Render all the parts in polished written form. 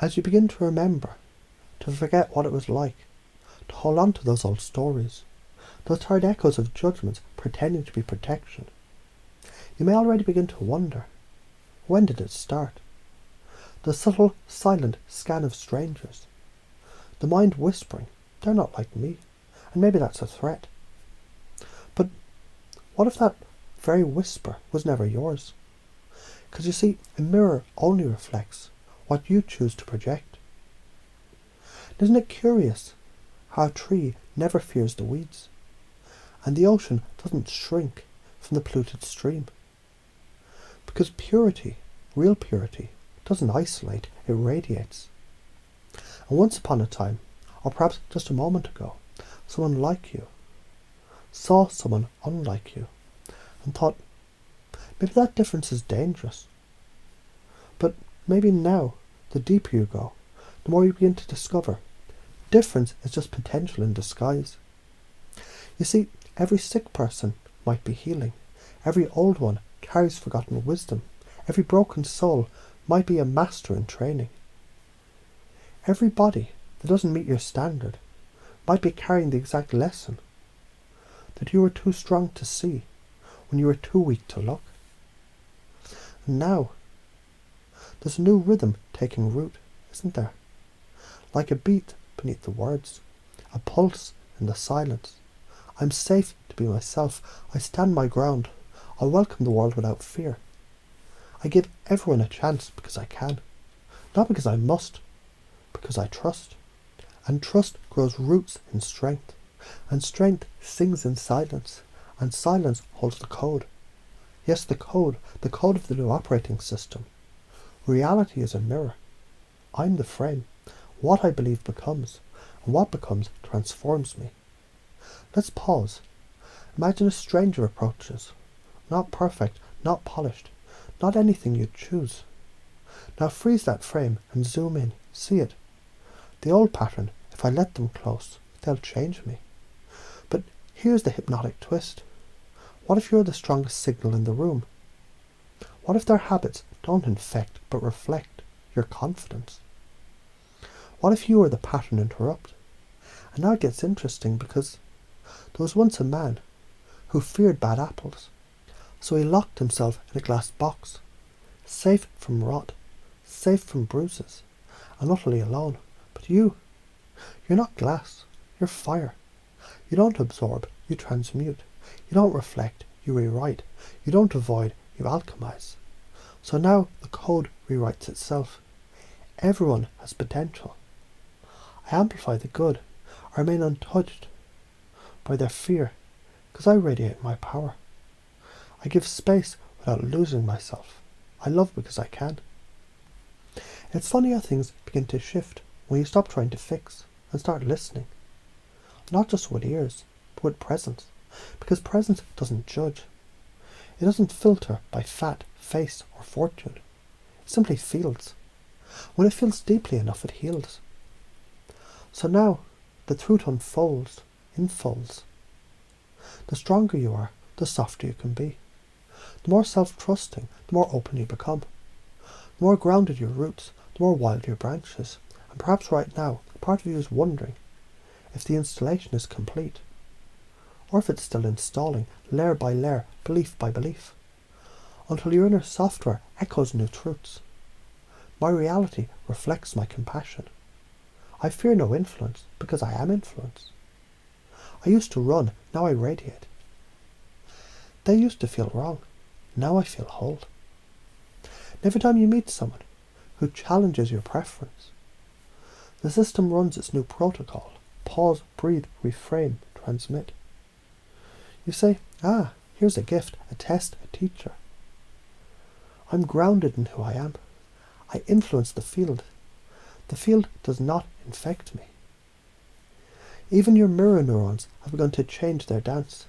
As you begin to remember, to forget what it was like, to hold on to those old stories, those tired echoes of judgments pretending to be protection, you may already begin to wonder, when did it start? The subtle, silent scan of strangers, the mind whispering, they're not like me, and maybe that's a threat. But what if that very whisper was never yours? Because you see, a mirror only reflects what you choose to project. Isn't it curious how a tree never fears the weeds, and the ocean doesn't shrink from the polluted stream? Because purity, real purity, doesn't isolate, it radiates. And once upon a time, or perhaps just a moment ago, someone like you saw someone unlike you and thought, maybe that difference is dangerous. But maybe now, the deeper you go, the more you begin to discover difference is just potential in disguise. You see, every sick person might be healing. Every old one carries forgotten wisdom. Every broken soul might be a master in training. Every body that doesn't meet your standard might be carrying the exact lesson that you were too strong to see when you were too weak to look. And now, there's a new rhythm taking root, isn't there? Like a beat beneath the words, a pulse in the silence. I'm safe to be myself. I stand my ground. I welcome the world without fear. I give everyone a chance because I can, not because I must, because I trust. And trust grows roots in strength, and strength sings in silence, and silence holds the code. Yes, the code of the new operating system. Reality is a mirror. I'm the frame. What I believe becomes, and what becomes transforms me. Let's pause. Imagine a stranger approaches. Not perfect, not polished, not anything you'd choose. Now freeze that frame and zoom in. See it. The old pattern, if I let them close, they'll change me. But here's the hypnotic twist. What if you're the strongest signal in the room? What if their habits don't infect but reflect your confidence? What if you were the pattern interrupt? And now it gets interesting because there was once a man who feared bad apples. So he locked himself in a glass box, safe from rot, safe from bruises, and utterly alone. But you're not glass, you're fire. You don't absorb, you transmute. You don't reflect, you rewrite. You don't avoid, you alchemize. So now the code rewrites itself. Everyone has potential. I amplify the good. I remain untouched by their fear because I radiate my power. I give space without losing myself. I love because I can. It's funny how things begin to shift when you stop trying to fix and start listening. Not just with ears, but with presence. Because presence doesn't judge. It doesn't filter by fat, face, or fortune. It simply feels. When it feels deeply enough, it heals. So now, the truth unfolds, infolds. The stronger you are, the softer you can be. The more self-trusting, the more open you become. The more grounded your roots, the more wild your branches. And perhaps right now, part of you is wondering if the installation is complete, or if it's still installing, layer by layer, belief by belief, until your inner software echoes new truths. My reality reflects my compassion. I fear no influence, because I am influence. I used to run, now I radiate. They used to feel wrong, now I feel whole. And every time you meet someone who challenges your preference, the system runs its new protocol. Pause, breathe, reframe, transmit. You say, here's a gift, a test, a teacher. I'm grounded in who I am. I influence the field. The field does not infect me. Even your mirror neurons have begun to change their dance.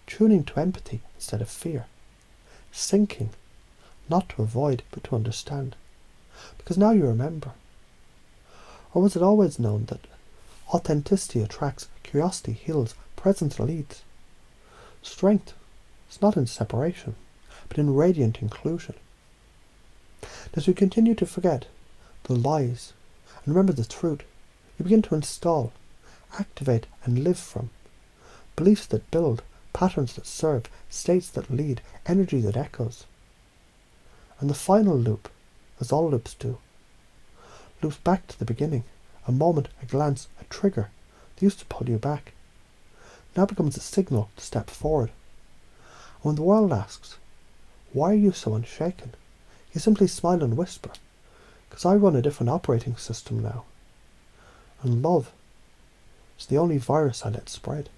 Tuning to empathy instead of fear. Sinking, not to avoid, but to understand. Because now you remember. Or was it always known that authenticity attracts, curiosity heals, presence leads? Strength is not in separation, but in radiant inclusion. As we continue to forget, the lies, and remember the truth. You begin to install, activate and live from beliefs that build, patterns that serve, states that lead, energy that echoes. And the final loop, as all loops do, loops back to the beginning. A moment, a glance, a trigger that used to pull you back now becomes a signal to step forward. And when the world asks, why are you so unshaken? You simply smile and whisper, because I run a different operating system now. And love is the only virus I let spread.